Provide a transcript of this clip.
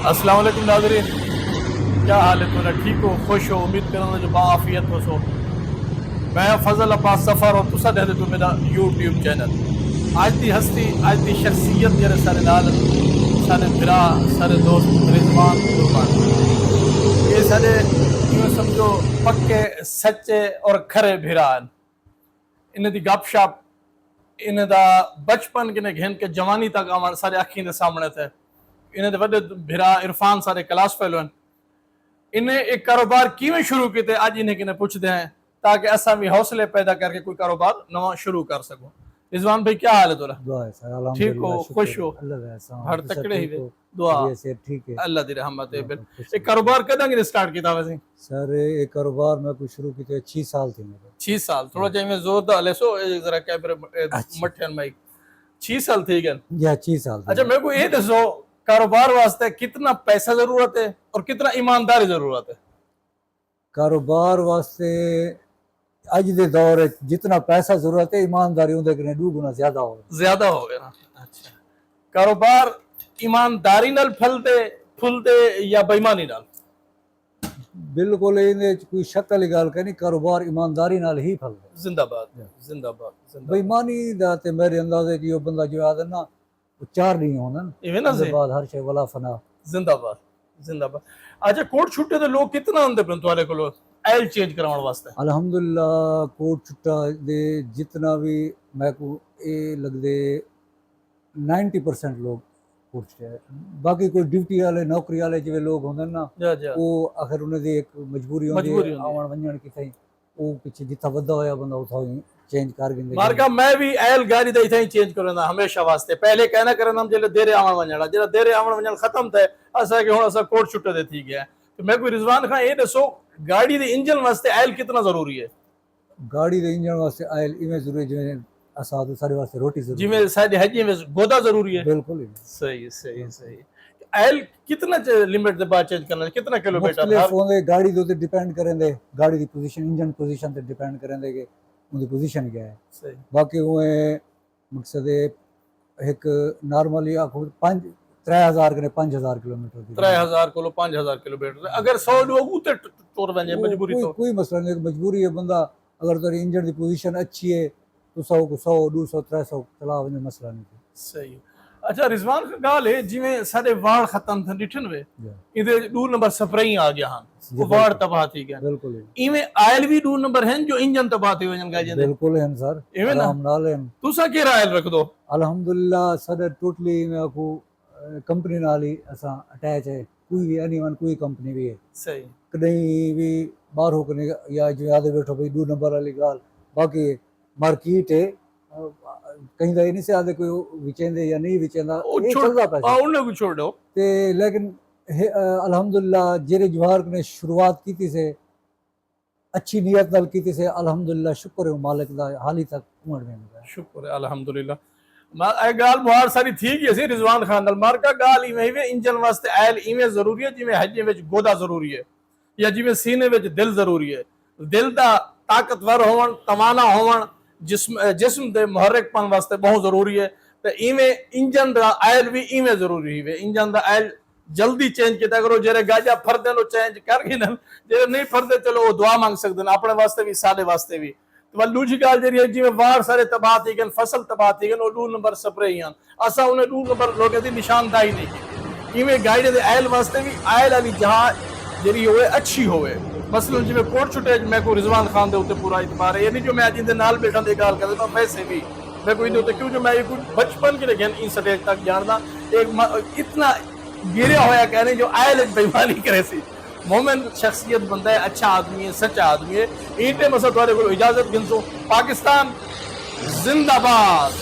अस्सलाम वालेकुम नाज़रीन, क्या हाल है? तुम ठीक हो, खुश हो? उम्मीद करूँगा जो बाआफियत हो सो। मैं फजल अब्बास सफ़र और तुसा दे दो मेरा यूट्यूब चैनल। आज की हस्ती, आज की शख्सियत जरे सारे नाल सारे बिरा सारे दोस्त रिजवान कुर्बान, ये सारे यूँ समझो पक्के सच्चे और खरे भिरान। इन्हें दी गपशप, इन्हें दा बचपन किने घेन के जवानी तक हमारे सारे अखी के सामने थे। इन्हें वड्डे भिरा इरफान सारे क्लास फेलो इन्हें एक कारोबार किवें शुरू किते अज इन्हें किने पुछते हैं ताकि असा भी हौसले पैदा करके कोई कारोबार नवा शुरू कर सको। रिजवान भाई क्या हाल है तुरा? ठीक हो, खुश हो? हर तकड़े ही दुआ ठीक है, अल्लाह दी रहमत है। एक कारोबार कदा स्टार्ट किया वैसे? सर ये कारोबार मैं कुछ शुरू किए 6 साल थे मेरे। 6 साल थोड़ा चाहिए मैं जोर दा ले सो जरा कैमरे मठन माइक 6 साल थी गन या 6 साल। अच्छा मेरे को ये दसो कारोबार वास्ते कितना पैसा जरूरत है और कितना ईमानदारी जरूरत है? कारोबार वास्ते अज दे दौर जितना पैसा जरूरत है ईमानदारी उनके कने 2 गुना ज्यादा हो गया ना। अच्छा कारोबार ईमानदारी नाल फुलते या बेईमानी नाल? बिल्कुल इन्हें कोई शक वाली गल नहीं, कारोबार ईमानदारी नाल ही फलदा। जिंदाबाद जिंदाबाद जिंदाबाद। बेईमानी दा ते मेरे अंदाजे जो बंदा जो आदे ना वो 4 नहीं होना इवें ना से बाद हर शे वाला फना। जिंदाबाद जिंदाबाद। अच्छा कोट छुट्टे तो लोग कितना आंदे पे तुम्हारे को एल चेंज कराने वास्ते? अल्हम्दुलिल्लाह कोट छुट्टा दे जितना भी मैं को ए लगदे 90% लोग कोट छुट्टे, बाकी कोई ड्यूटी वाले नौकरी वाले जिवे लोग होंदे ना वो आखिर उन्हें दी एक मजबूरी होंदी है आवन वंजन की थई वो पीछे जिथा वदा होया बंदा उथा चेंज कर गिंदे। मारका मैं भी एल गाड़ी दे इथे चेंज करना हमेशा वास्ते पहले कहना करना हम जेले देरे आवन वंजन जेला देरे आवन वंजन खत्म थे असा के हुन असा कोट छुट्टे दे थी गया। तो मैं कोई रिजवान खान ये दसो गाड़ी दे इंजन वास्ते एल कितना जरूरी है? गाड़ी दे इंजन वास्ते एल इवें जरूरी जिवें असा तो सारे वास्ते रोटी जरूरी जिवें साडे हजी में गोदा जरूरी है। बिल्कुल सही सही सही। एल कितना लिमिट दे बाद चेंज करना कितना किलोमीटर हर फोन गाड़ी दे डिपेंड करेंदे गाड़ी दी पोजीशन इंजन पोजीशन ते डिपेंड करेंदे के उनकी पोजीशन क्या है। सही बाकी वो मकसद एक नॉर्मली आखो 3000 कने 5000 किलोमीटर 3000 को 5000 किलोमीटर अगर 100 लोग उते टूर वने मजबूरी तो कोई मसला नहीं, मजबूरी है बंदा अगर तेरी इंजन की पोजीशन अच्छी है तो 100 को 100 200 300 चला वने मसला नहीं। सही। अच्छा रिजवान का गाल है जिवें साडे वाड़ खत्म थे डिठन वे इदे 2 नंबर स्प्रे आ गया हां वो वाड़ तबाह थी गया। बिल्कुल इवें आयल भी 2 नंबर हैं जो इंजन तबाह थी वजन गाजन। बिल्कुल हैं सर इवें ना हम नाल हैं तुसा के आयल रख दो अल्हम्दुलिल्लाह साडे टोटली मैं को कंपनी नाल ही असा अटैच है कोई भी एनीवन कोई कंपनी भी है। सही कहीं भी बाहर हो कने या जो याद बैठो भाई 2 नंबर वाली गाल बाकी मार्केट है कहीं दा नहीं से आदे कोई विचेंदे या नहीं विचेंदा ये चलदा पैसा उन्हें को छोड़ दो ते लेकिन अल्हम्दुलिल्लाह जेरे जवाहर ने शुरुआत की थी से अच्छी नियत नाल की थी से अल्हम्दुलिल्लाह शुक्र है मालिक दा हाली तक उमड़ में शुक्र है अल्हम्दुलिल्लाह। ए गाल बुहार सारी थी गई सी रिजवान खान नाल मारका गाल इवें इंजन वास्ते एल इवें जरूरी है जिवें हजे विच गोदा जरूरी है या जिवें सीने विच दिल जरूरी है। दिल दा ताकतवर होवन तवाना होवन जिस्म दे मुहर्रिकपन वास्ते बहुत जरूरी है तो इवें इंजन दा एल भी इवें जरूरी है। इंजन दा एल जल्दी चेंज किया करो जेरे गाजा फरदे नो चेंज कर गिनन जेरे नहीं फरदे चलो वो दुआ मांग सकदे अपने वास्ते भी साडे वास्ते भी। तो दूजी गाल जी जिवें वार सारे तबाह थी गए फसल तबाह थी गए 2 नंबर स्प्रे ही असा उन्हें 2 नंबर लोगों की निशानदाही नहीं की। इवें गाड़ी दे एल वास्ते भी आयल वाली जहाज जी होवे अच्छी होवे मसलन जिवें कोट छुटे मैं को रिजवान खान दे उते पूरा इतबार है यानी जो मैं जिंदे नाल बैठा दे गाल करदा वैसे भी मैं कोई दे क्यों जो मैं बचपन के लिए इन स्टेज तक जानदा एक इतना गिरे होया कहने जो आयल बेईमानी करे सी मोमिन शख्सियत बंदा है अच्छा आदमी है सच्चा आदमी है। ईटे मसा तुहारे को इजाजत गिनसो। पाकिस्तान जिंदाबाद।